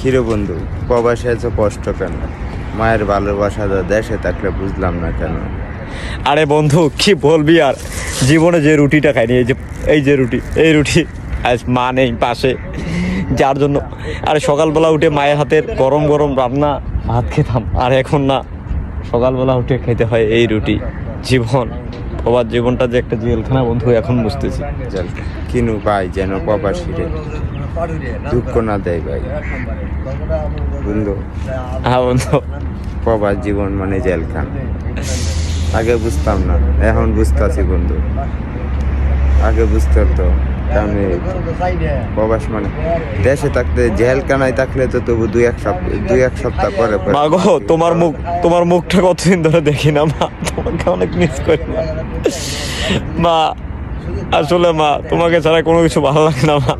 কিরে বন্ধু, প্রবাসে এত কষ্ট কেন? মায়ের ভালোবাসা তো দেশে থাকলে বুঝলাম না কেন। আরে বন্ধু কি বলবি আর, জীবনে যে রুটিটা খাইনি, এই রুটি আজ মা নেই পাশে, যার জন্য আরে সকালবেলা উঠে মায়ের হাতের গরম গরম রান্না ভাত খেতাম, আর এখন না, সকালবেলা উঠে খেতে হয় এই রুটি। প্রবাস জীবনটা যে একটা জেলখানা বন্ধু, এখন বুঝতেছি। চল কিনু ভাই, যেন প্রবাসীরে দুঃখ না দেয় ভাই। বন্ধু, হ্যাঁ বন্ধু, প্রবাস জীবন মানে জেলখানা। আগে বুঝতাম না, এখন বুঝতেছি বন্ধু। আগে বুঝতে হতো, কারণ এই প্রবাস মানে দেশে থাকতে, জেলখানায় থাকলে তো তবু দুই এক সপ্তাহ পরে পরে মা গো, তোমার মুখটা কতদিন ধরে দেখি না মা, তোমাকে অনেক মিস করি মা। আসলে মা, তোমাকে ছাড়া কোনো কিছু ভালো লাগে না মা।